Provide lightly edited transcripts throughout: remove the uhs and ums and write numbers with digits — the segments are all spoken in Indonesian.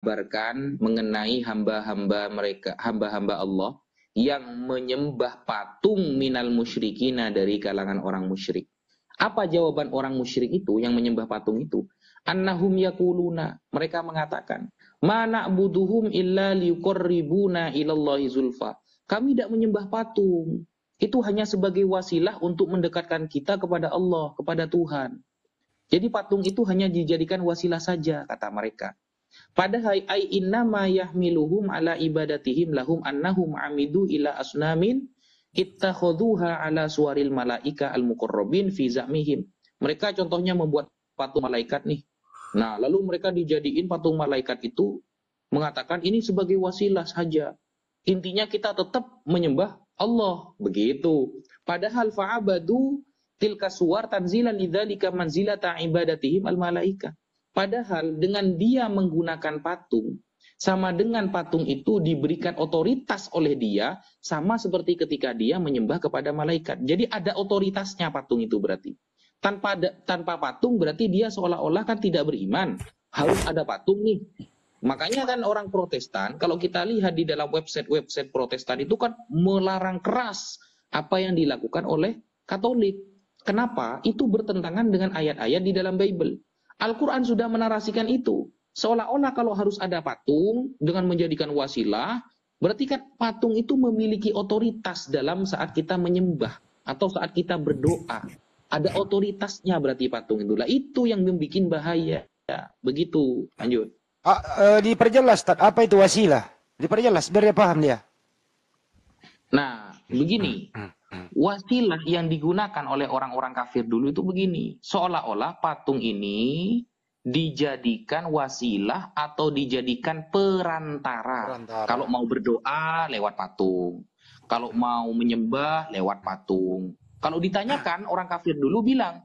mengabarkan mengenai hamba-hamba mereka, hamba-hamba Allah yang menyembah patung minal musyrikina, dari kalangan orang musyrik. Apa jawaban orang musyrik itu yang menyembah patung itu? Annahum yakuluna, mereka mengatakan, ma na'buduhum illa liqarribuna ilallahi zulfa. Kami tidak menyembah patung, itu hanya sebagai wasilah untuk mendekatkan kita kepada Allah, kepada Tuhan. Jadi patung itu hanya dijadikan wasilah saja, kata mereka. Padahal ai innama yahmiluhum ala ibadatihim lahum annahum amidu ila asnamin ittakhaduha ala suwaril malaika al-muqarrabin fi zamihim. Mereka contohnya membuat patung malaikat nih. Nah, lalu mereka dijadiin patung malaikat itu, mengatakan ini sebagai wasilah saja. Intinya kita tetap menyembah Allah, begitu. Padahal fa'abadu tilka suwar tanzilan lidzalika manzilata ibadatihim al-malaika. Padahal dengan dia menggunakan patung, sama dengan patung itu diberikan otoritas oleh dia, sama seperti ketika dia menyembah kepada malaikat. Jadi ada otoritasnya patung itu berarti. Tanpa patung berarti dia seolah-olah kan tidak beriman. Harus ada patung nih. Makanya kan orang Protestan, kalau kita lihat di dalam website Protestan itu kan melarang keras apa yang dilakukan oleh Katolik. Kenapa? Itu bertentangan dengan ayat-ayat di dalam Bible. Al-Quran sudah menarasikan itu. Seolah-olah kalau harus ada patung dengan menjadikan wasilah, berarti kan patung itu memiliki otoritas dalam saat kita menyembah atau saat kita berdoa. Ada otoritasnya berarti patung itulah. Itu yang membuat bahaya. Ya, begitu. Lanjut. Diperjelas, apa itu wasilah? Diperjelas, biar dia paham dia. Nah, begini. Wasilah yang digunakan oleh orang-orang kafir dulu itu begini. Seolah-olah patung ini dijadikan wasilah atau dijadikan perantara. Kalau mau berdoa lewat patung. Kalau mau menyembah lewat patung. Kalau ditanyakan, orang kafir dulu bilang,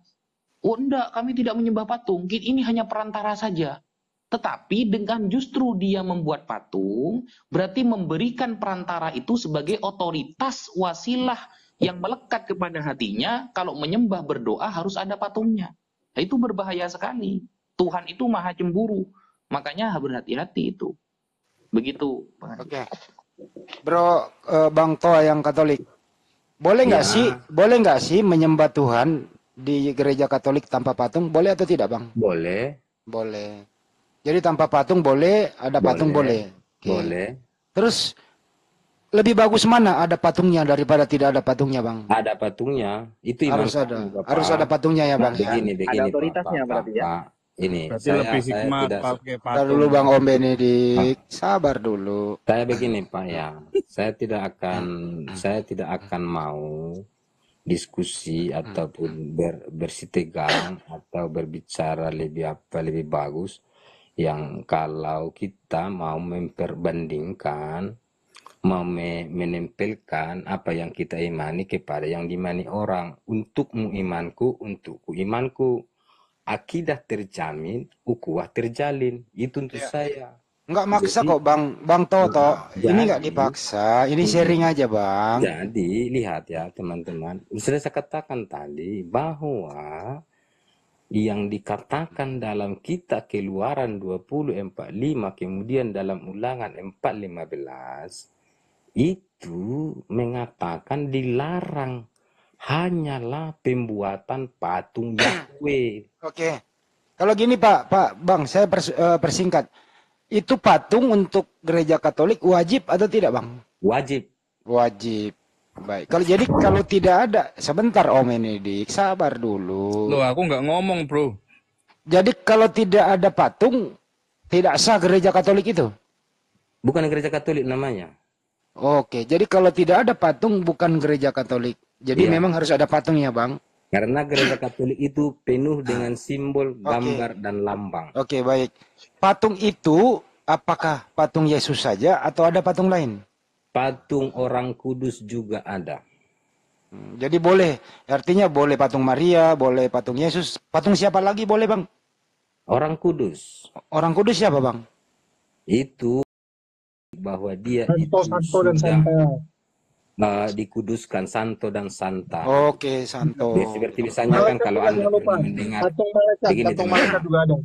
oh enggak, kami tidak menyembah patung. Ini hanya perantara saja. Tetapi dengan justru dia membuat patung, berarti memberikan perantara itu sebagai otoritas wasilah yang melekat kepada hatinya. Kalau menyembah berdoa harus ada patungnya. Nah, itu berbahaya sekali. Tuhan itu maha cemburu. Makanya berhati-hati itu. Begitu. Oke. Bro, Bang Toa yang Katolik. Boleh nggak sih menyembah Tuhan di gereja Katolik tanpa patung? Boleh atau tidak, Bang? Boleh. Boleh. Jadi tanpa patung boleh, ada patung boleh. Okay. Boleh. Terus lebih bagus mana ada patungnya daripada tidak ada patungnya, Bang? Ada patungnya. Itu harus ada. Harus ada patungnya ya, Bang. Begini, ada otoritasnya Pak, berarti ya. Ini berarti lebih hikmat pakai patung. Sabar dulu Bang Om Benedik. Sabar dulu. Saya begini Pak ya. Saya tidak akan mau diskusi ataupun bersih tegang atau berbicara lebih bagus yang kalau kita mau memperbandingkan, mau menempelkan apa yang kita imani kepada yang dimani orang. Untukmu imanku, untukku imanku. Akidah terjamin, ukhuwah terjalin. Itu untuk saya. Enggak maksa kok Bang Toto. Ini enggak dipaksa. Ini sharing aja Bang. Jadi lihat ya teman-teman. Sudah saya katakan tadi bahwa yang dikatakan dalam kitab Keluaran 20:45 kemudian dalam Ulangan 4:15 itu mengatakan dilarang hanyalah pembuatan patung Yahweh. Oke. Kalau gini Pak Bang, saya persingkat. Itu patung untuk gereja Katolik wajib atau tidak, Bang? Wajib. Wajib. Baik. Kalau tidak ada, sebentar Om Benedik, sabar dulu. Loh, aku nggak ngomong, Bro. Jadi kalau tidak ada patung, tidak sah gereja Katolik itu? Bukan gereja Katolik namanya. Oke, jadi kalau tidak ada patung bukan gereja Katolik. Jadi memang harus ada patungnya, Bang. Karena gereja Katolik itu penuh dengan simbol, gambar, dan lambang. Oke, baik. Patung itu apakah patung Yesus saja atau ada patung lain? Patung orang kudus juga ada. Jadi boleh, artinya boleh patung Maria, boleh patung Yesus. Patung siapa lagi boleh, Bang? Orang kudus. Orang kudus siapa, Bang? Itu bahwa dia Santo dan Santa. Dikuduskan Santo dan Santa. Oke, Santo. Seperti misalnya kan kalau Anda pernah mendengar patung malaikat juga ada.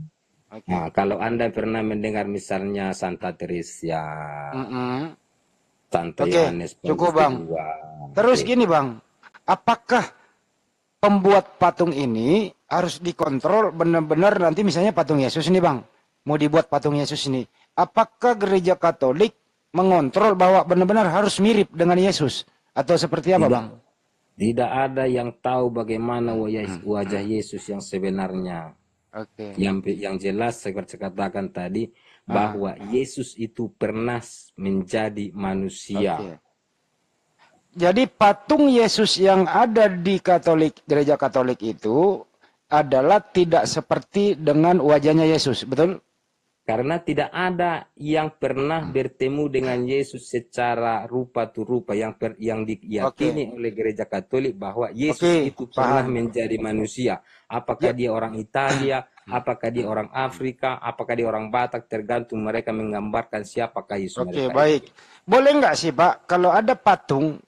Oke. Nah, kalau Anda pernah mendengar misalnya Santa Teresa, Santo Oke, Yohanes cukup Paulus Bang. II. Terus Oke. gini Bang, apakah pembuat patung ini harus dikontrol benar-benar nanti misalnya patung Yesus ini Bang, mau dibuat patung Yesus ini, apakah gereja Katolik mengontrol bahwa benar-benar harus mirip dengan Yesus atau seperti apa Bang? Tidak ada yang tahu bagaimana wajah Yesus yang sebenarnya. Oke. Yang jelas seperti saya katakan tadi bahwa Yesus itu pernah menjadi manusia. Oke. Jadi patung Yesus yang ada di gereja Katolik itu adalah tidak seperti dengan wajahnya Yesus, betul? Karena tidak ada yang pernah bertemu dengan Yesus secara rupa tu rupa yang diyakini oleh gereja Katolik bahwa Yesus itu pernah menjadi manusia. Apakah dia orang Italia, apakah dia orang Afrika, apakah dia orang Batak, tergantung mereka menggambarkan siapakah Yesus mereka. Oke, baik. Boleh nggak sih Pak, kalau ada patung,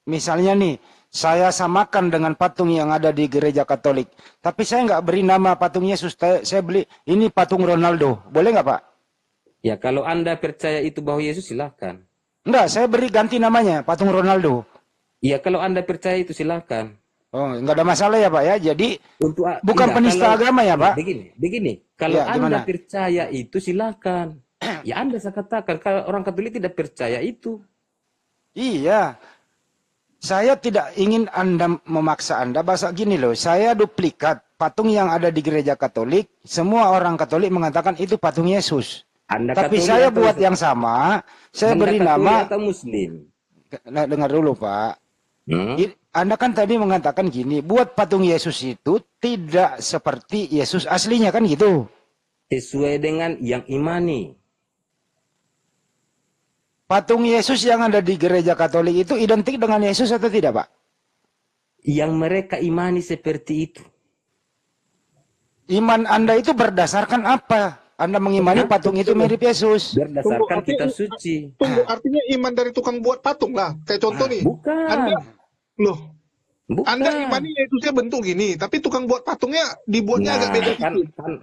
misalnya nih, saya samakan dengan patung yang ada di gereja Katolik. Tapi saya nggak beri nama patung Yesus. Saya beli, ini patung Ronaldo. Boleh nggak Pak? Ya, kalau Anda percaya itu bahwa Yesus, silahkan. Enggak, saya beri ganti namanya, patung Ronaldo. Ya, kalau Anda percaya itu silahkan. Oh, nggak ada masalah ya Pak ya. Jadi, bukan penista agama ya Pak? Begini. Kalau Anda percaya itu silahkan. Ya, Anda saya katakan, kalau orang Katolik tidak percaya itu. Iya. Saya tidak ingin Anda memaksa Anda. Bahasa gini loh, saya duplikat patung yang ada di gereja Katolik. Semua orang Katolik mengatakan itu patung Yesus. Tapi saya buat yang sama. Saya beri nama. Atau Muslim? Nah, dengar dulu Pak. Anda kan tadi mengatakan gini, buat patung Yesus itu tidak seperti Yesus aslinya kan gitu. Sesuai dengan yang imani. Patung Yesus yang ada di gereja Katolik itu identik dengan Yesus atau tidak, Pak? Yang mereka imani seperti itu. Iman Anda itu berdasarkan apa? Anda mengimani patung itu mirip Yesus. Berdasarkan kitab suci. Tunggu, artinya iman dari tukang buat patung lah. Kayak contoh nih. Bukan. Anda imani Yesusnya bentuk gini, tapi tukang buat patungnya dibuatnya agak beda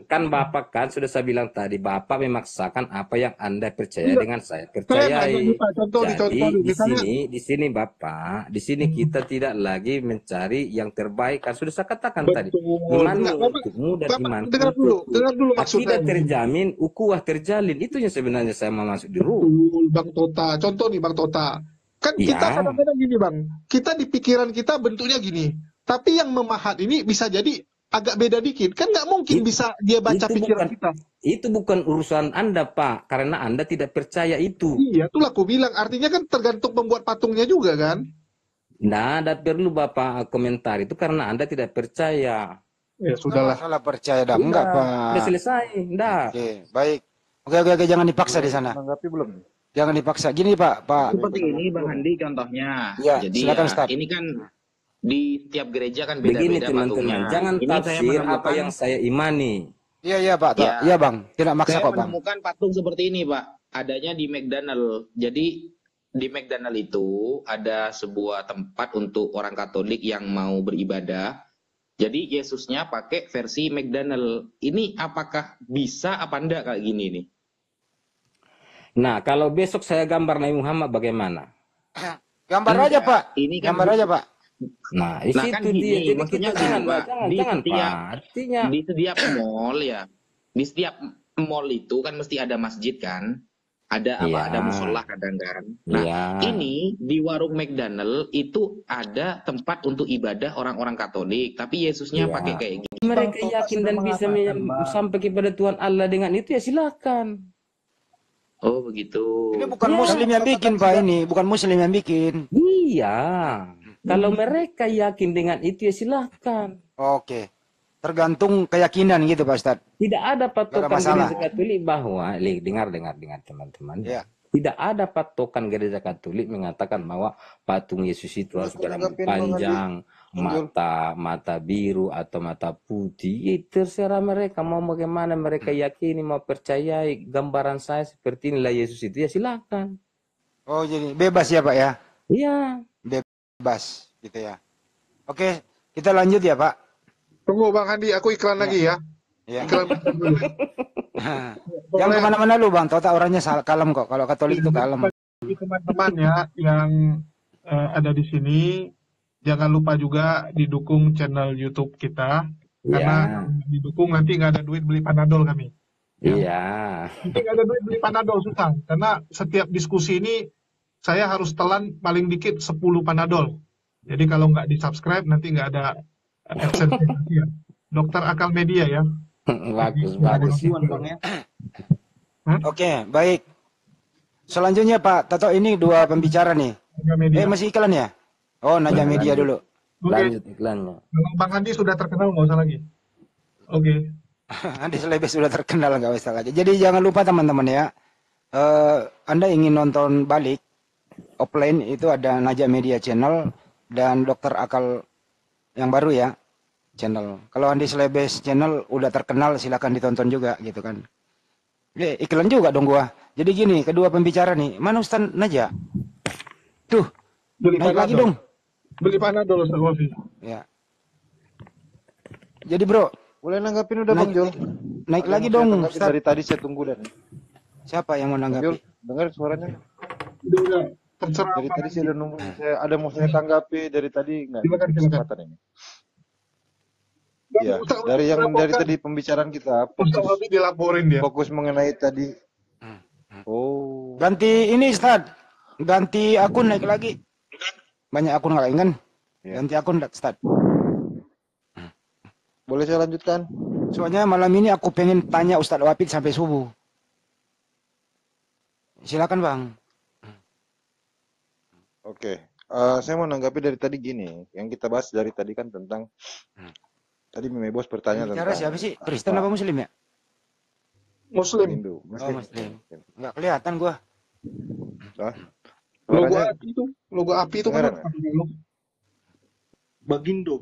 kan Bapak kan sudah saya bilang tadi, Bapak memaksakan apa yang Anda percaya dengan saya percayai. Jadi di sini Bapak, di sini kita tidak lagi mencari yang terbaik, kan sudah saya katakan tadi. Iman untukmu dan iman dengar dulu maksudnya. Tidak terjamin, ukuah terjalin. Itu yang sebenarnya saya mau masuk di ruh. Bang Tota, contoh nih Bang Tota. Kan kita kadang-kadang gini Bang, kita di pikiran kita bentuknya gini, tapi yang memahat ini bisa jadi agak beda dikit, kan nggak mungkin bisa dia baca pikiran kita. Itu bukan urusan Anda Pak, karena Anda tidak percaya itu. Iya, itulah aku bilang, artinya kan tergantung pembuat patungnya juga kan. Nah, ada perlu Bapak komentar itu karena Anda tidak percaya. Ya sudahlah. Salah percaya dah, enggak Pak. Sudah selesai, enggak. Oke, baik. Oke, jangan dipaksa di sana. Menanggapi belum? Jangan dipaksa. Gini Pak. Seperti ini Bang Handi contohnya. Ya, jadi silakan, ini kan di tiap gereja kan begini beda-beda teman-teman, jangan tafsir apa yang saya imani. Iya Pak. Iya Bang. Tidak maksa kok Bang. Saya menemukan patung seperti ini Pak. Adanya di McDonald. Jadi di McDonald itu ada sebuah tempat untuk orang Katolik yang mau beribadah. Jadi Yesusnya pakai versi McDonald. Ini apakah bisa apa enggak kayak gini nih? Nah, kalau besok saya gambar Nabi Muhammad bagaimana? Gambar aja Pak. Ini kan gambar aja Pak. Nah, itu kan dia. gini, Jadi maksudnya kita jangan setiap, Pak. Artinya di setiap mall ya, di setiap mall itu kan mesti ada masjid kan, ada ada musola kadang kan. Nah, ini di warung McDonald itu ada tempat untuk ibadah orang-orang Katolik, tapi Yesusnya pakai kayak gini. Mereka yakin dan bisa sampai kepada Tuhan Allah dengan itu ya silakan. Oh begitu. Ini bukan Muslim yang bikin Pak ini, bukan Muslim yang bikin. Iya. Kalau mereka yakin dengan itu ya silahkan. Oke. Tergantung keyakinan gitu Pak Ustadz. Tidak ada patokan gereja Katolik bahwa, dengar teman-teman. Ya. Tidak ada patokan gereja Katolik mengatakan bahwa patung Yesus itu harus berambut panjang, mata biru atau mata putih. Ya, terserah mereka mau bagaimana mereka yakini, mau percayai gambaran saya seperti inilah Yesus itu ya silakan. Oh jadi bebas ya Pak ya? Iya. Bebas gitu ya. Oke, kita lanjut ya Pak. Tunggu Bang Handi, aku iklan lagi ya. Ya. Iklan bentar dulu. Jangan kemana-mana lu Bang, Tota orangnya kalem kok. Kalau Katolik itu kalem. Bagi teman-teman ya yang ada di sini, jangan lupa juga didukung channel YouTube kita. Karena didukung nanti nggak ada duit beli Panadol kami. Ya. Iya. Nanti nggak ada duit beli Panadol, susah. Karena setiap diskusi ini saya harus telan paling dikit 10 Panadol. Jadi kalau nggak di-subscribe nanti nggak ada AdSense. Ya. Dokter Akal Media ya. Bagus. Bang ya. Oke, baik. Selanjutnya Pak Tato, ini dua pembicara nih. Masih iklan ya? Oh, Naja Media dulu. Lanjut iklannya. Kalau Bang Andi sudah terkenal nggak usah lagi. Oke. Andi Selebes sudah terkenal, nggak usah lagi. Jadi jangan lupa teman-teman ya. Anda ingin nonton balik offline itu ada Naja Media Channel dan Dokter Akal yang baru ya channel. Kalau Andi Selebes Channel udah terkenal, silakan ditonton juga gitu kan. Iklan juga dong gua. Jadi gini, kedua pembicara nih, mana Ustaz Naja? Tuh, Beli naik lagi dong. Beli Panadol Ustaz Wafi. Ya. Jadi bro, boleh nanggapin udah Bang Jol? Naik lagi dong. Dari tadi saya tunggu dan. Siapa yang mau nanggapi? Jol, dengar suaranya? Udah, terserah. Dari tadi saya udah nunggu. Saya ada mau saya tanggapi dari tadi nggak? Silakan. Kesempatan ini. Ya, dari tadi pembicaraan kita fokus dilaporin dia. Fokus mengenai tadi. Oh. Ganti ini Ustaz. Ganti akun naik lagi. Banyak akun nggak kan? Ya. Ganti akun Ustaz. Boleh saya lanjutkan? Soalnya malam ini aku pengen tanya Ustadz Wapid sampai subuh. Silakan Bang. Oke. Saya mau nanggapi dari tadi gini. Yang kita bahas dari tadi kan tentang tadi Meme Bos bertanya tentang. Bicara siapa sih? Kristen apa Muslim ya? Muslim. Hindu. Muslim. Nggak kelihatan gua. Logo api itu kan Bagindo.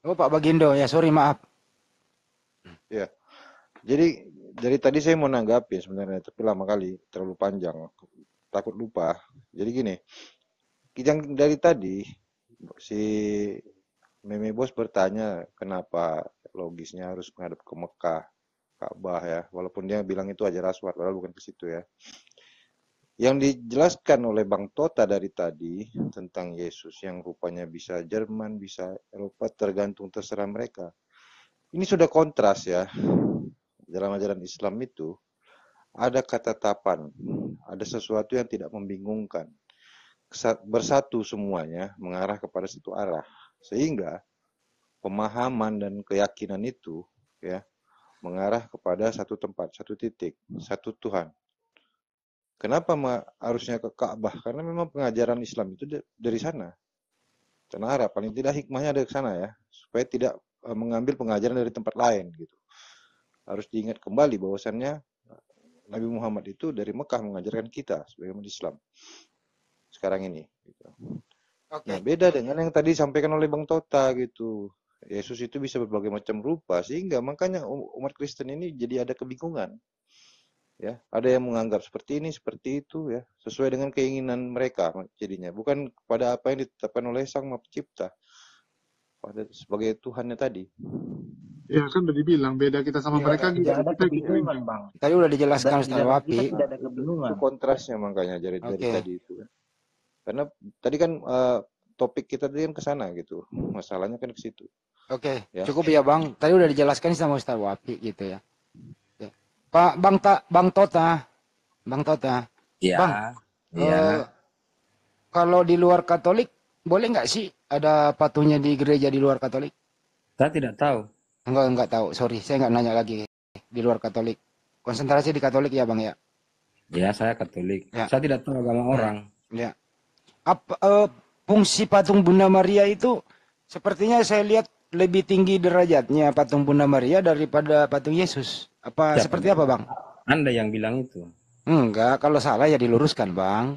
Oh Pak Bagindo ya, sorry maaf. Ya. Jadi dari tadi saya mau nanggapi sebenarnya, tapi lama kali, terlalu panjang, takut lupa. Jadi gini, yang dari tadi si Meme Bos bertanya kenapa logisnya harus menghadap ke Mekah, Ka'bah ya, walaupun dia bilang itu Hajar Aswad, padahal bukan ke situ ya. Yang dijelaskan oleh Bang Tota dari tadi tentang Yesus yang rupanya bisa Jerman, bisa Eropa, tergantung terserah mereka. Ini sudah kontras ya. Dalam ajaran Islam itu ada ketetapan, ada sesuatu yang tidak membingungkan. Bersatu semuanya mengarah kepada satu arah. Sehingga pemahaman dan keyakinan itu ya mengarah kepada satu tempat, satu titik, satu Tuhan. Kenapa harusnya ke Ka'bah? Karena memang pengajaran Islam itu dari sana. Karena paling tidak hikmahnya ada ke sana ya, supaya tidak mengambil pengajaran dari tempat lain gitu. Harus diingat kembali bahwasannya Nabi Muhammad itu dari Mekah mengajarkan kita sebagai umat Islam sekarang ini. Gitu. Okay. Nah, beda dengan yang tadi disampaikan oleh Bang Tota gitu. Yesus itu bisa berbagai macam rupa, sehingga makanya umat Kristen ini jadi ada kebingungan. Ya, ada yang menganggap seperti ini, seperti itu ya, sesuai dengan keinginan mereka jadinya, bukan kepada apa yang ditetapkan oleh Sang Maha Pencipta pada sebagai Tuhannya tadi. Ya kan udah dibilang beda kita sama mereka gitu. Tidak ada kebingungan, Bang. Tadi udah dijelaskan Ustaz Wapi. Tidak ada kebingungan. Itu kontrasnya makanya dari tadi itu kan. Karena tadi kan topik kita tadi kan ke sana gitu. Masalahnya kan ke situ. Oke, ya. Cukup ya Bang. Tadi udah dijelaskan sama Ustaz Wapi gitu ya. Pak Bang Tota. Ya. Bang. Iya. Kalau di luar Katolik boleh nggak sih ada patungnya di gereja di luar Katolik? Saya tidak tahu. Enggak tahu. Sorry, saya nggak nanya lagi di luar Katolik. Konsentrasi di Katolik ya Bang ya. Ya, saya Katolik. Ya. Saya tidak tahu agama orang. Ya. Fungsi patung Bunda Maria itu sepertinya saya lihat lebih tinggi derajatnya patung Bunda Maria daripada patung Yesus. Apa seperti apa Bang? Anda yang bilang itu. Enggak, kalau salah ya diluruskan Bang.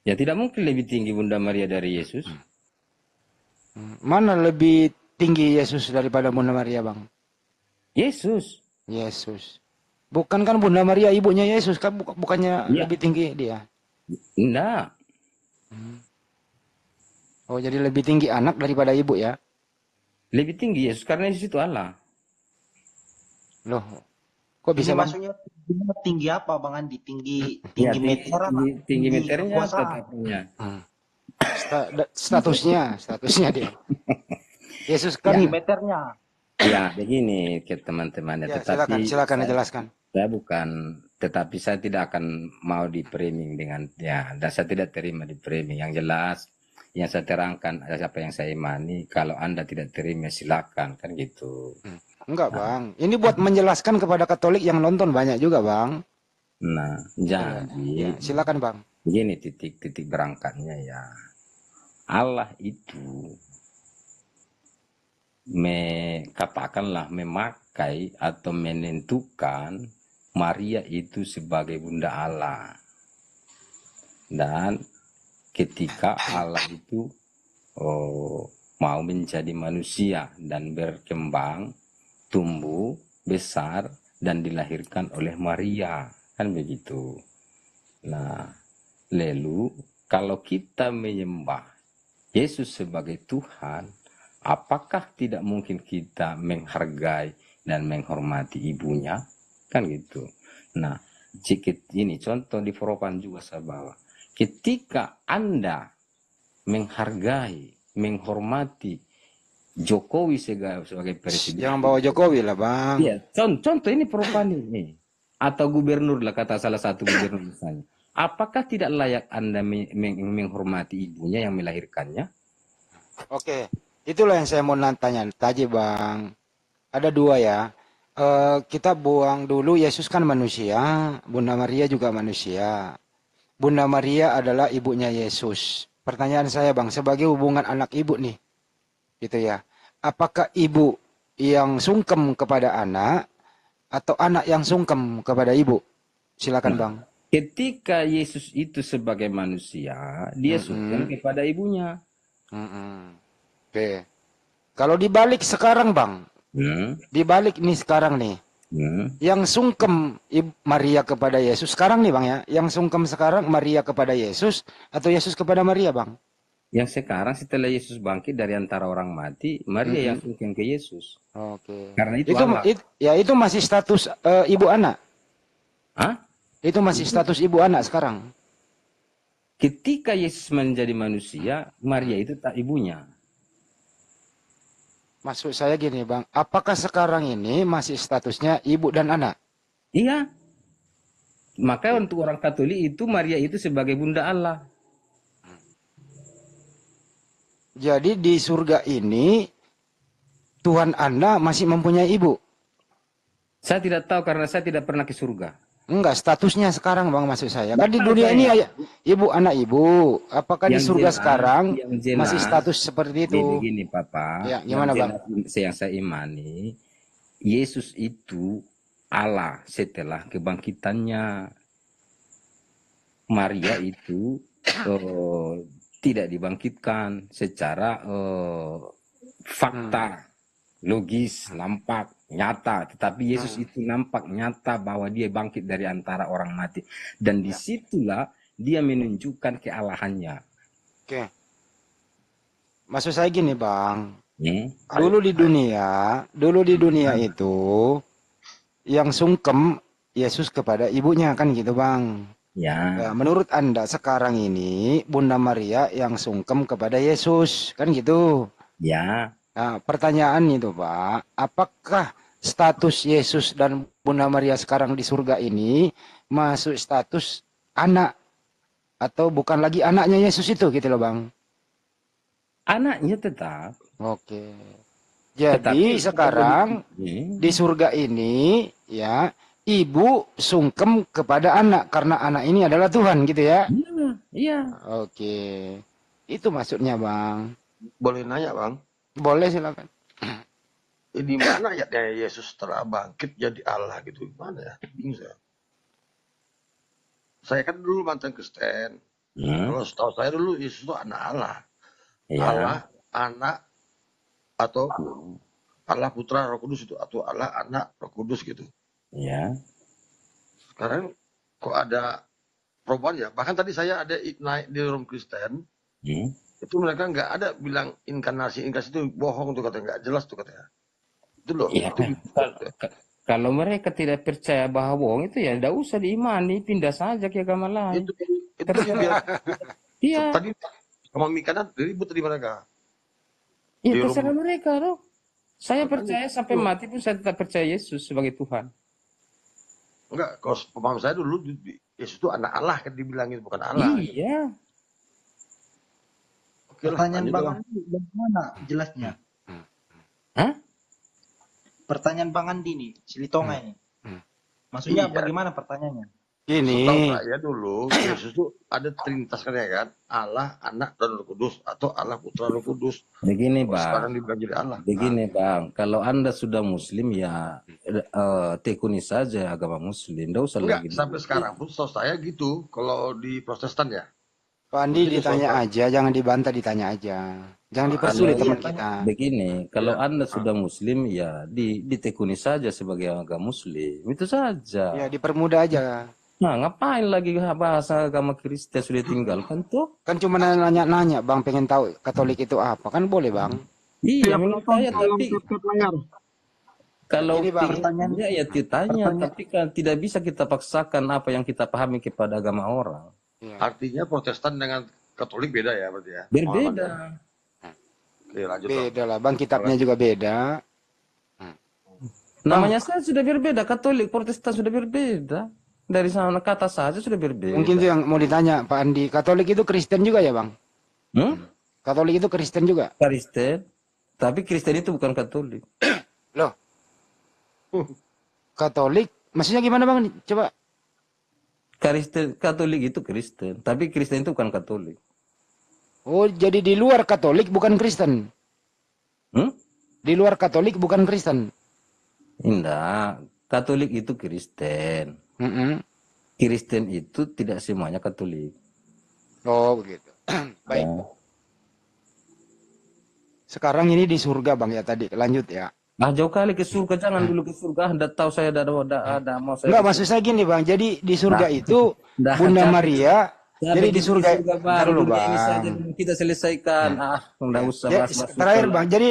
Ya tidak mungkin lebih tinggi Bunda Maria dari Yesus. Mana lebih tinggi Yesus daripada Bunda Maria Bang? Yesus. Bukan kan Bunda Maria ibunya Yesus kan, bukannya lebih tinggi dia? Enggak. Oh jadi lebih tinggi anak daripada ibu ya? Lebih tinggi Yesus karena Yesus itu Allah. Loh, kok Ini bisa bang? maksudnya tinggi apa Bang Andi? Tinggi Ya, meter apa? tinggi meternya kekuasaan? tetapnya. Statusnya dia. Yesus kan. Tinggi meternya. Ya, begini ke teman-temannya. Ya, Tetapi silakan dijelaskan. tetapi saya tidak akan mau di framing dengan ya, dan saya tidak terima di framing. Yang jelas, yang saya terangkan apa yang saya imani. Kalau Anda tidak terima, silakan kan gitu. Enggak bang, ini buat menjelaskan kepada Katolik yang nonton banyak juga bang. Nah, jadi silakan bang. Begini titik berangkatnya ya. Allah itu katakanlah memakai atau menentukan Maria itu sebagai bunda Allah. Dan ketika Allah itu mau menjadi manusia dan berkembang, tumbuh, besar, dan dilahirkan oleh Maria. Kan begitu. Nah, lalu kalau kita menyembah Yesus sebagai Tuhan, apakah tidak mungkin kita menghargai dan menghormati ibunya? Kan gitu. Nah, sedikit ini contoh di Foropan juga saya bawa. Ketika Anda menghargai, menghormati Jokowi sebagai presiden. Jangan bawa Jokowi lah bang. Iya, contoh ini Foropan ini. Atau gubernur lah, kata salah satu gubernur misalnya. Apakah tidak layak Anda menghormati ibunya yang melahirkannya? Oke, itulah yang saya mau tanya tadi bang. Ada dua ya. Kita buang dulu Yesus kan manusia, Bunda Maria juga manusia. Bunda Maria adalah ibunya Yesus. Pertanyaan saya bang, sebagai hubungan anak ibu nih, gitu ya. Apakah ibu yang sungkem kepada anak atau anak yang sungkem kepada ibu? Silakan bang. Ketika Yesus itu sebagai manusia, dia sungkem kepada ibunya. Oke. Kalau dibalik sekarang bang, dibalik nih sekarang nih, yang sungkem Maria kepada Yesus sekarang nih bang ya, yang sungkem sekarang Maria kepada Yesus atau Yesus kepada Maria bang? Yang sekarang setelah Yesus bangkit dari antara orang mati, Maria yang sungkem ke Yesus. Oke. Karena itu itu masih status ibu anak. Hah? Itu masih status ibu anak sekarang. Ketika Yesus menjadi manusia, Maria itu tak ibunya. Maksud saya gini bang, apakah sekarang ini masih statusnya ibu dan anak? Iya. Maka untuk orang Katolik itu Maria itu sebagai bunda Allah. Jadi di surga ini Tuhan Anda masih mempunyai ibu? Saya tidak tahu karena saya tidak pernah ke surga. Enggak, statusnya sekarang bang maksud saya. Kan di dunia ini ibu anak ibu. Apakah di surga sekarang masih status seperti itu? Begini Papa, ya, gimana bang? Yang saya imani, Yesus itu Allah setelah kebangkitannya. Maria itu tidak dibangkitkan secara fakta, logis, nampak, nyata. Tetapi Yesus itu nampak nyata bahwa dia bangkit dari antara orang mati. Dan disitulah dia menunjukkan kealahannya. Oke. Maksud saya gini bang. Dulu di dunia itu yang sungkem Yesus kepada ibunya kan gitu bang. Ya. Menurut Anda sekarang ini Bunda Maria yang sungkem kepada Yesus kan gitu. Ya. Nah, pertanyaan itu Pak, apakah status Yesus dan Bunda Maria sekarang di surga ini masuk status anak atau bukan lagi anaknya Yesus itu gitu loh Bang? Anaknya tetap. Oke. Jadi sekarang di surga ini ya ibu sungkem kepada anak karena anak ini adalah Tuhan gitu ya? Iya. Oke. Itu maksudnya Bang. Boleh nanya Bang? Boleh silakan. Di mana ayatnya Yesus telah bangkit jadi Allah gitu? Gimana ya? Bingung saya. Saya kan dulu mantan Kristen. Kalau setahu saya dulu Yesus itu anak Allah. Allah, anak, atau Allah Putra Roh Kudus itu. Atau Allah, anak, Roh Kudus gitu. Ya. Sekarang kok ada perubahan ya? Bahkan tadi saya ada naik di room Kristen. Itu mereka nggak ada bilang inkarnasi itu bohong tuh katanya, nggak jelas tuh katanya. Itu loh. Ya, Kalau mereka tidak percaya bahwa bohong itu ya tidak usah diimani, pindah saja ke agama lain. Itu biar Iya. tadi sama mikanan ribut di mereka. Iya, Di terserah rumah. mereka loh. Saya Makanya percaya sampai itu. mati pun saya tetap percaya Yesus sebagai Tuhan. Enggak, kalau pemahaman saya dulu Yesus itu anak Allah kan dibilangin, bukan Allah. Iya. Oke lah, Pertanyaan lanjut Bang lah. Andi bagaimana jelasnya? Hah? Pertanyaan Bang Andi nih, Silitonga ini. Maksudnya Iya. bagaimana pertanyaannya? Gini, Setahu saya dulu, Yesus itu ada Trinitas kan ya kan? Allah, Anak, dan Roh Kudus. Atau Allah, Putra, Roh Kudus. Begini, Sekarang Bang. dibilang jadi Allah. Begini, Bang. Kalau Anda sudah Muslim ya tekuni saja agama Muslim. Tidak usah Enggak, lagi. sampai sekarang pun setahu saya gitu. Kalau di Protestan ya. Pak Andi Mungkin ditanya soal- aja, jangan dibantah, ditanya aja. Jangan dipersulit Kalau- teman kita. Begini, kalau Iya. Anda sudah Muslim ya ditekuni saja sebagai agama Muslim. Itu saja. Ya, dipermudah aja. Nah, ngapain lagi bahasa agama Kristen sudah tinggalkan tuh? Kan cuma nanya-nanya, Bang, pengen tahu Katolik itu apa. Kan boleh, Bang. Iya, menurut saya Tolong tapi tutup layar. kalau Ini, Bang, pengennya ya ditanya, tapi kan tidak bisa kita paksakan apa yang kita pahami kepada agama orang. Ya. Artinya Protestan dengan Katolik beda ya berarti ya? Berbeda. Oke, lanjut dong. Beda lah, Bang. Kitabnya juga beda. Namanya saya sudah berbeda, Katolik, Protestan sudah berbeda. Dari sana kata saja sudah berbeda. Mungkin itu yang mau ditanya, Pak Andi. Katolik itu Kristen juga ya, Bang? Katolik itu Kristen juga? Kristen. Tapi Kristen itu bukan Katolik. Loh. Katolik, maksudnya gimana, Bang? Coba. Kristen, Katolik itu Kristen. Tapi Kristen itu bukan Katolik. Oh, jadi di luar Katolik bukan Kristen? Di luar Katolik bukan Kristen? Tidak. Katolik itu Kristen. Kristen itu tidak semuanya Katolik. Oh, begitu. Baik. Ya. Sekarang ini di surga, Bang, ya tadi. Lanjut ya. Ah, jauh kali ke surga, jangan dulu ke surga. Anda tahu saya ada mau saya. Enggak, maksud saya gini, Bang. Jadi di surga itu Dah, Bunda capek. Maria. Jadi di surga, Bang. Ntar dulu, Dunia ini Bang. saja dulu kita selesaikan. Enggak usah Ya, bahas-bahas terakhir, surga. Bang. Jadi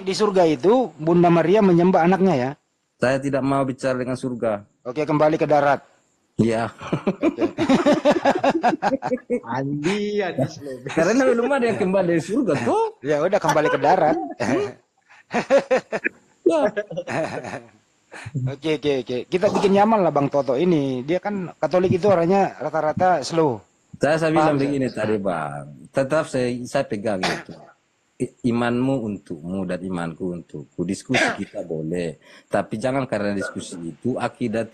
di surga itu Bunda Maria menyembah anaknya ya. Saya tidak mau bicara dengan surga. Oke, kembali ke darat. Iya. Andi slow. Karena belum ada yang kembali dari surga tuh. Ya udah, kembali ke darat. Ya. Oke. Kita bikin nyaman lah Bang Toto ini. Dia kan Katolik itu orangnya rata-rata slow. Saya bilang Paham, begini tadi, Bang. Tetap saya pegang itu. Imanmu untukmu dan imanku untukku. Diskusi kita boleh, tapi jangan karena diskusi itu akidah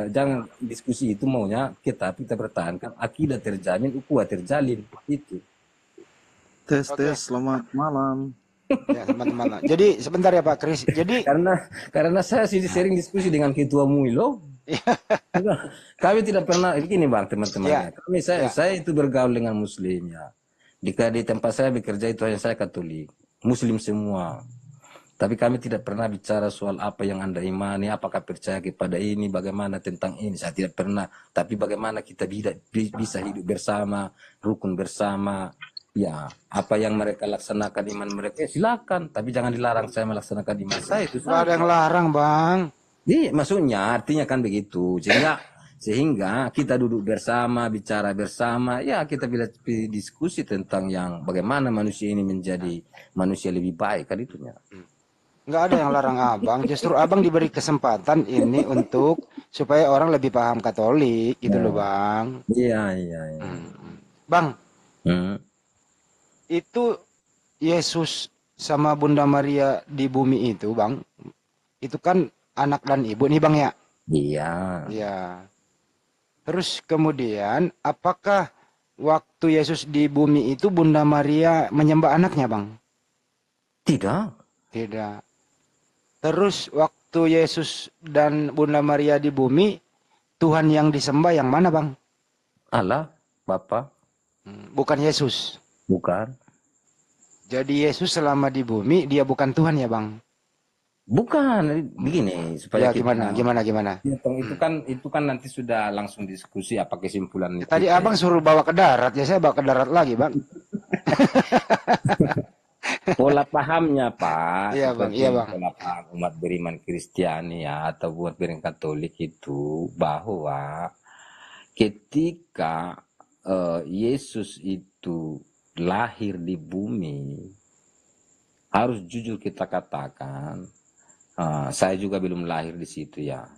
jangan diskusi itu maunya kita pertahankan akidah terjamin, ukhuwah terjalin itu. Tes, selamat malam. Ya, teman-teman. Jadi sebentar ya Pak Kris. Jadi karena saya sering diskusi dengan ketua Muilo. Kami tidak pernah begini Bang, teman-teman. Ya. Saya itu bergaul dengan Muslim ya. Di tempat saya bekerja itu hanya saya Katolik, Muslim semua. Tapi kami tidak pernah bicara soal apa yang Anda imani, apakah percaya kepada ini, bagaimana tentang ini. Saya tidak pernah. Tapi bagaimana kita bisa hidup bersama, rukun bersama. Ya, apa yang mereka laksanakan iman mereka, silakan. Tapi jangan dilarang saya melaksanakan iman saya. Itu nggak ada yang larang Bang. Iya, maksudnya artinya kan begitu. Sehingga kita duduk bersama, bicara bersama, ya kita bila diskusi tentang yang bagaimana manusia ini menjadi manusia lebih baik kan itunya. Nggak ada yang larang Abang. Justru Abang diberi kesempatan ini untuk supaya orang lebih paham Katolik gitu loh Bang. Iya. Bang, itu Yesus sama Bunda Maria di bumi itu Bang, itu kan anak dan ibu nih Bang ya? Iya. Iya. Terus kemudian apakah waktu Yesus di bumi itu Bunda Maria menyembah anaknya Bang? Tidak. Tidak. Terus waktu Yesus dan Bunda Maria di bumi, Tuhan yang disembah yang mana Bang? Allah, Bapa. Bukan Yesus. Bukan. Jadi Yesus selama di bumi dia bukan Tuhan ya Bang? Bukan, begini supaya Ya gimana? Itu kan nanti sudah langsung diskusi apa kesimpulan itu. Tadi Abang suruh bawa ke darat, ya saya bawa ke darat lagi Bang. Pola pahamnya Pak, Iya bang, seperti iya bang. pola paham umat beriman Kristiani ya atau umat beriman Katolik itu bahwa ketika Yesus itu lahir di bumi, harus jujur kita katakan, saya juga belum lahir di situ ya.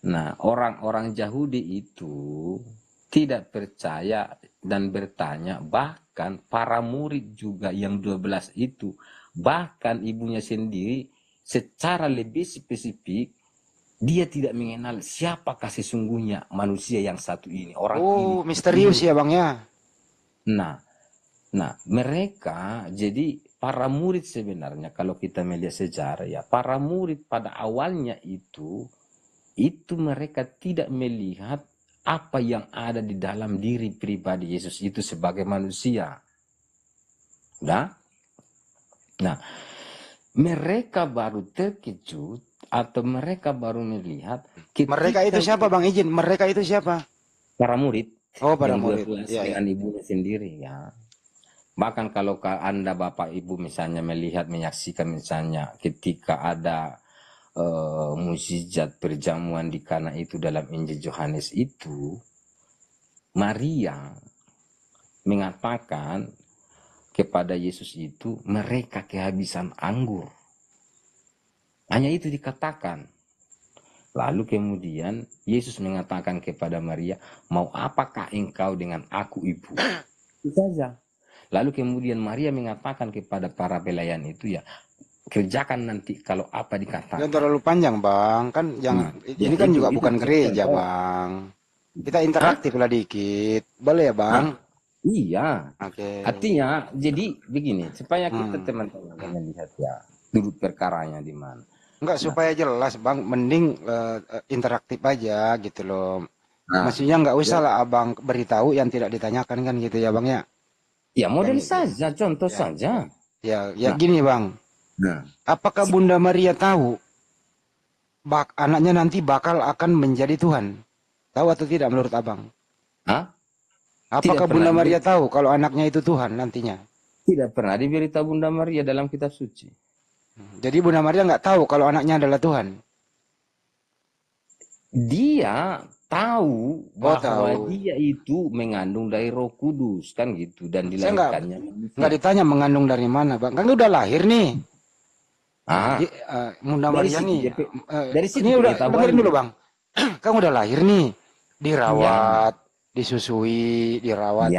Nah, orang-orang Yahudi itu tidak percaya dan bertanya, bahkan para murid juga yang 12 itu, bahkan ibunya sendiri secara lebih spesifik, dia tidak mengenal siapakah sesungguhnya manusia yang satu ini, orang ini. Misterius ya bang ya. Nah, mereka, jadi para murid sebenarnya kalau kita melihat sejarah ya, para murid pada awalnya itu mereka tidak melihat apa yang ada di dalam diri pribadi Yesus itu sebagai manusia. Nah, mereka baru terkejut atau mereka baru melihat. Mereka itu siapa bang izin? Mereka itu siapa? Para murid. Oh, para murid. Ya, dengan ibunya sendiri ya. Bahkan kalau Anda Bapak Ibu misalnya melihat, menyaksikan misalnya ketika ada mukjizat perjamuan di Kana itu dalam Injil Yohanes itu, Maria mengatakan kepada Yesus itu, mereka kehabisan anggur. Hanya itu dikatakan. Lalu kemudian Yesus mengatakan kepada Maria, mau apakah engkau dengan aku ibu? Itu saja. Lalu kemudian Maria mengatakan kepada para pelayan itu ya, kerjakan nanti kalau apa dikatakan. Jangan terlalu panjang bang, kan jangan. Ini kan juga bukan gereja bang. Kita interaktif lah dikit, boleh ya bang? Iya. Oke. Artinya jadi begini, supaya kita teman-teman melihat ya duduk perkaranya di mana. Enggak, supaya jelas bang, mending interaktif aja gitu loh. Maksudnya nggak usah lah abang beritahu yang tidak ditanyakan kan gitu ya bang ya. Ya model saja, contoh saja. Ya gini bang. Apakah Bunda Maria tahu anaknya nanti bakal akan menjadi Tuhan? Tahu atau tidak menurut abang? Apakah Bunda Maria tahu kalau anaknya itu Tuhan nantinya? Tidak pernah diberitahu Bunda Maria dalam kitab suci. Jadi Bunda Maria nggak tahu kalau anaknya adalah Tuhan? Dia tahu bahwa dia itu mengandung dari Roh Kudus kan gitu, dan dilahirkannya. Nggak ditanya mengandung dari mana bang? Kan udah lahir nih. Bunda Maria nih. Dari situ ini udah dengerin dulu bang. Kan udah lahir nih, dirawat, disusui, dirawat.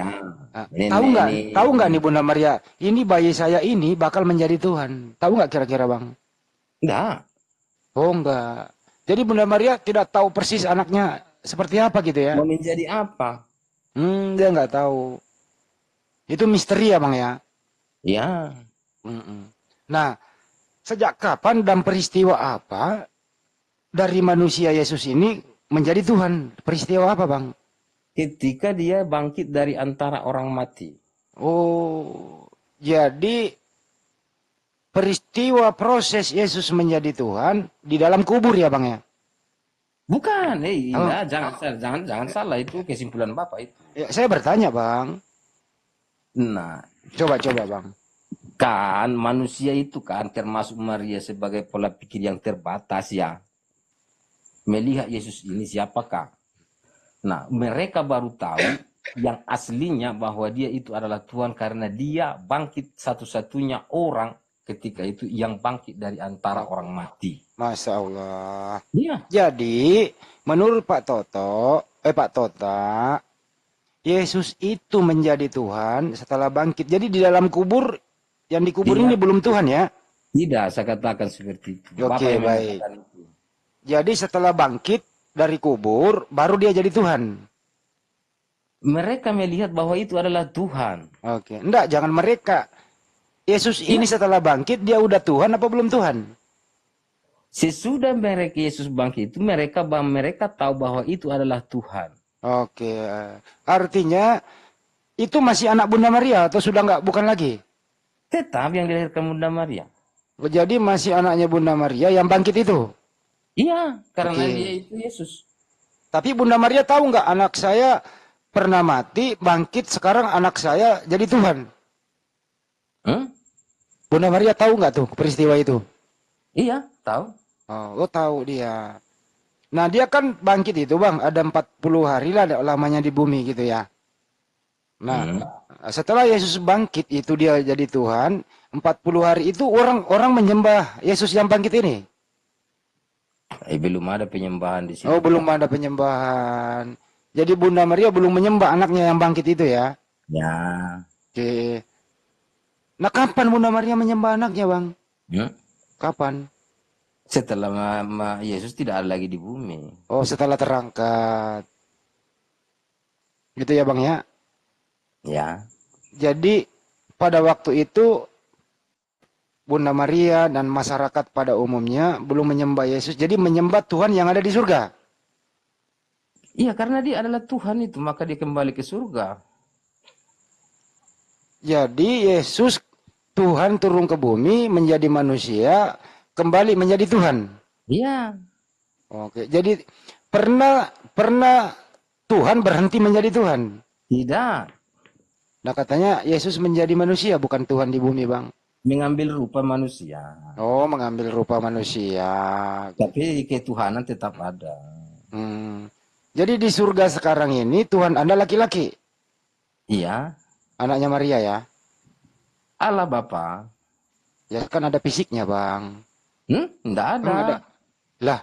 Tahu nggak nih Bunda Maria, ini bayi saya ini bakal menjadi Tuhan. Tahu nggak kira-kira bang? Enggak. Oh enggak. Jadi Bunda Maria tidak tahu persis anaknya seperti apa gitu ya? Mau menjadi apa? Dia nggak tahu. Itu misteri ya bang ya? Ya. Nah, sejak kapan dan peristiwa apa dari manusia Yesus ini menjadi Tuhan? Peristiwa apa bang? Ketika dia bangkit dari antara orang mati. Oh, jadi peristiwa proses Yesus menjadi Tuhan di dalam kubur ya bang ya? Bukan, jangan salah, itu kesimpulan Bapak itu. Ya, saya bertanya bang. Nah, coba bang. Kan manusia itu kan termasuk Maria sebagai pola pikir yang terbatas ya. Melihat Yesus ini siapakah? Nah, mereka baru tahu yang aslinya bahwa dia itu adalah Tuhan karena dia bangkit satu-satunya orang ketika itu yang bangkit dari antara orang mati. Masya Allah. Iya. Jadi menurut Pak Tota, Yesus itu menjadi Tuhan setelah bangkit. Jadi di dalam kubur, yang dikubur ini belum Tuhan ya? Tidak, saya katakan seperti itu. Oke, baik. Jadi setelah bangkit dari kubur, baru dia jadi Tuhan. Mereka melihat bahwa itu adalah Tuhan. Oke, enggak, jangan mereka. Yesus ini setelah bangkit, dia udah Tuhan apa belum Tuhan? Sesudah Yesus bangkit itu, mereka tahu bahwa itu adalah Tuhan. Oke, artinya itu masih anak Bunda Maria atau sudah enggak, bukan lagi? Tetap yang dilahirkan Bunda Maria. Jadi masih anaknya Bunda Maria yang bangkit itu? Iya, karena dia itu Yesus. Tapi Bunda Maria tahu nggak, anak saya pernah mati, bangkit, sekarang anak saya jadi Tuhan? Bunda Maria tahu nggak tuh peristiwa itu? Iya, tahu. Oh, tahu dia. Nah, dia kan bangkit itu, Bang. Ada 40 hari lah lamanya di bumi gitu ya. Nah, setelah Yesus bangkit itu dia jadi Tuhan, 40 hari itu orang-orang menyembah Yesus yang bangkit ini. Belum ada penyembahan di situ. Oh, belum ada penyembahan. Jadi Bunda Maria belum menyembah anaknya yang bangkit itu ya? Ya. Oke. Nah, kapan Bunda Maria menyembah anaknya, Bang? Kapan? Setelah Yesus tidak ada lagi di bumi. Oh, setelah terangkat. Gitu ya, Bang ya? Ya. Jadi pada waktu itu Bunda Maria dan masyarakat pada umumnya belum menyembah Yesus, jadi menyembah Tuhan yang ada di surga. Iya, karena dia adalah Tuhan itu, maka dia kembali ke surga. Jadi Yesus, Tuhan turun ke bumi menjadi manusia, kembali menjadi Tuhan. Iya. Oke, jadi pernah Tuhan berhenti menjadi Tuhan? Tidak. Nah, katanya Yesus menjadi manusia, bukan Tuhan di bumi, Bang. Mengambil rupa manusia. Oh, mengambil rupa manusia. Tapi ketuhanan tetap ada. Jadi di surga sekarang ini Tuhan Anda laki-laki? Iya. Anaknya Maria ya? Allah Bapa. Ya kan ada fisiknya, Bang. Enggak ada. Lah,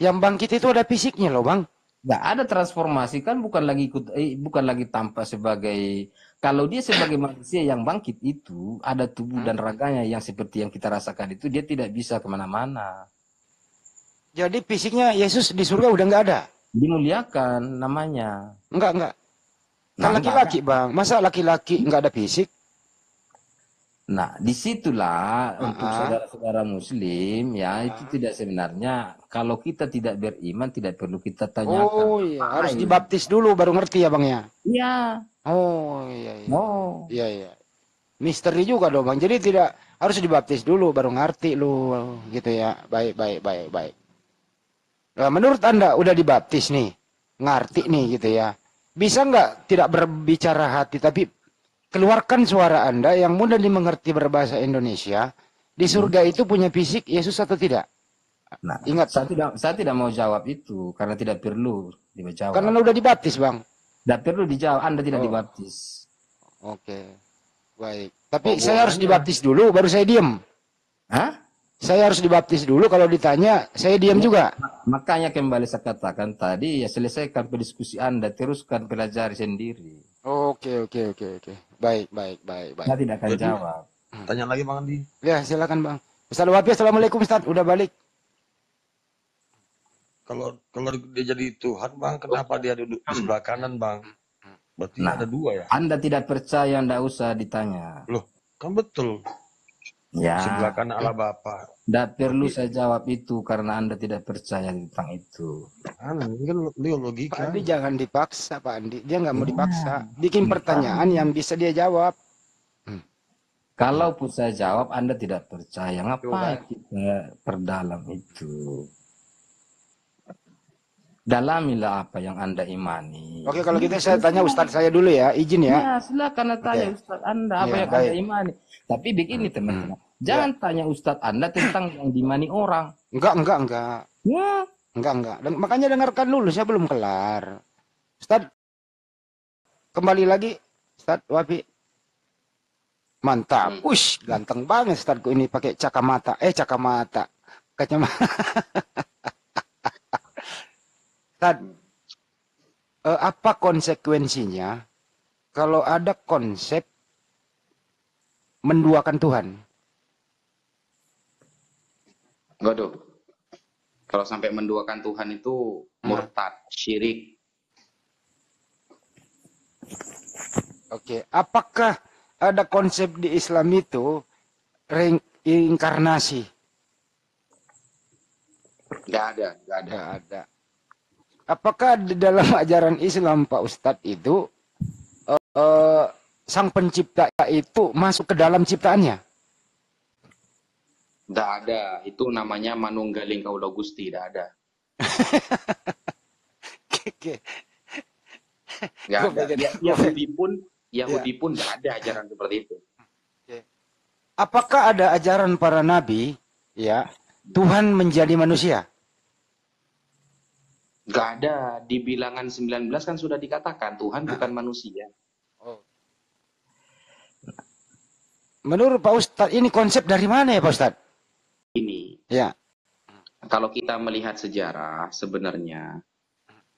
yang bangkit itu ada fisiknya loh, Bang. Enggak ada transformasi, kan bukan lagi tampak sebagai, kalau dia sebagai manusia yang bangkit itu ada tubuh dan raganya yang seperti yang kita rasakan itu, dia tidak bisa kemana-mana. Jadi fisiknya Yesus di surga udah nggak ada? Dimuliakan namanya. Enggak. Kan laki-laki, Bang. Masa laki-laki nggak ada fisik? Nah, disitulah untuk saudara-saudara Muslim ya, itu tidak sebenarnya, kalau kita tidak beriman tidak perlu kita tanyakan. Oh iya, harus dibaptis dulu baru ngerti ya, Bang ya? Iya. Oh iya. Oh. Iya. Misteri juga dong, Bang. Jadi tidak harus dibaptis dulu baru ngerti lu gitu ya. Baik. Nah, menurut Anda udah dibaptis nih, ngerti nih gitu ya. Bisa nggak tidak berbicara hati tapi keluarkan suara Anda yang mudah dimengerti berbahasa Indonesia. Di surga itu punya fisik Yesus atau tidak? Nah, ingat. Saya tidak mau jawab itu karena tidak perlu dijawab. Karena Anda udah dibaptis, Bang. Tidak perlu dijawab, Anda tidak dibaptis. Oke. Baik. Tapi saya harus dibaptis dulu baru saya diam. Hah? Saya harus dibaptis dulu, kalau ditanya saya diam juga. Makanya kembali saya katakan tadi, ya selesaikan pendiskusi Anda, teruskan pelajari sendiri. Oke. Baik. Saya tidak akan jawab. Tanya lagi Bang Andi. Ya, silakan Bang. Ustaz Wafi, assalamualaikum Ustaz, udah balik. Kalau dia jadi Tuhan Bang, kenapa dia duduk di sebelah kanan Bang? Berarti ada dua ya? Anda tidak percaya, Anda usah ditanya. Loh, kan betul. Ya. Sebelah kanan Allah Bapa. Tidak perlu saya jawab itu karena Anda tidak percaya tentang itu. Ini kan logika. Pak Andi jangan dipaksa, Pak Andi. Dia nggak mau dipaksa. Bikin pertanyaan yang bisa dia jawab. Kalaupun saya jawab, Anda tidak percaya. Ngapain kita perdalam itu? Dalamilah apa yang Anda imani. Oke, kalau gitu saya tanya Ustadz saya dulu ya, izin ya. Ya, silakan tanya Ustadz Anda apa yang Anda imani. Tapi begini teman-teman, jangan tanya Ustadz Anda tentang yang dimani orang. Enggak. Ya. Enggak. Makanya dengarkan dulu, saya belum kelar. Ustadz, kembali lagi, Ustadz Wafi. Mantap, ganteng banget Ustadz ini pakai kacamata. Ustadz, apa konsekuensinya kalau ada konsep menduakan Tuhan? Waduh, kalau sampai menduakan Tuhan itu murtad, syirik. Oke, apakah ada konsep di Islam itu reinkarnasi? Nggak ada. Nggak ada. Apakah di dalam ajaran Islam Pak Ustadz itu sang pencipta itu masuk ke dalam ciptaannya? Tidak ada. Itu namanya manunggaling kaula Gusti. Tidak ada. Nggak ada. Yahudi pun tidak ada ajaran seperti itu. apakah ada ajaran para nabi, ya, Tuhan menjadi manusia? Gak ada. Di bilangan 19 kan sudah dikatakan Tuhan bukan manusia. Menurut Pak Ustadz, ini konsep dari mana ya Pak Ustadz? Ini. Ya. Kalau kita melihat sejarah, sebenarnya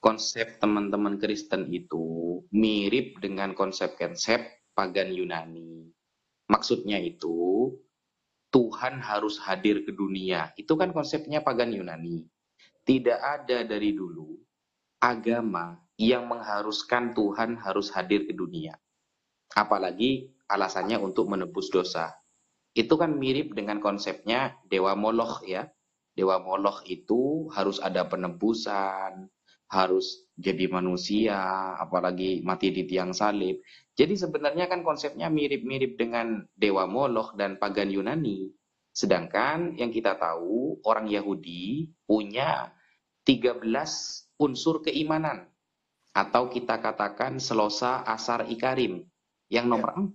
konsep teman-teman Kristen itu mirip dengan konsep-konsep pagan Yunani. Maksudnya itu, Tuhan harus hadir ke dunia. Itu kan konsepnya pagan Yunani. Tidak ada dari dulu agama yang mengharuskan Tuhan harus hadir ke dunia. Apalagi alasannya untuk menebus dosa. Itu kan mirip dengan konsepnya Dewa Moloch ya. Dewa Moloch itu harus ada penebusan, harus jadi manusia, apalagi mati di tiang salib. Jadi sebenarnya kan konsepnya mirip-mirip dengan Dewa Moloch dan pagan Yunani. Sedangkan yang kita tahu orang Yahudi punya 13 unsur keimanan. Atau kita katakan selosa asar ikarim. Yang nomor 4.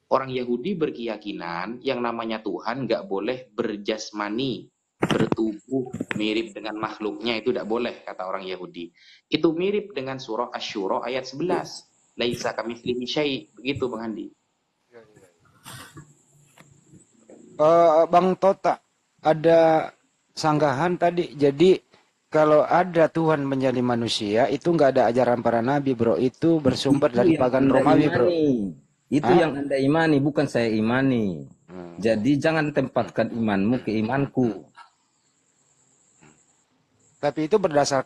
Orang Yahudi berkeyakinan yang namanya Tuhan nggak boleh berjasmani, bertubuh mirip dengan makhluknya, itu tidak boleh, kata orang Yahudi. Itu mirip dengan surah Asy-Syura ayat 11. Laisa kamitslihi syai', begitu Bang Andi. Bang Tota, ada sanggahan tadi, jadi kalau ada Tuhan menjadi manusia, itu nggak ada ajaran para nabi, bro. Itu bersumber dari pagan Romawi, bro. Itu yang Anda imani, bukan saya imani. Jadi jangan tempatkan imanmu ke imanku. Tapi itu berdasarkan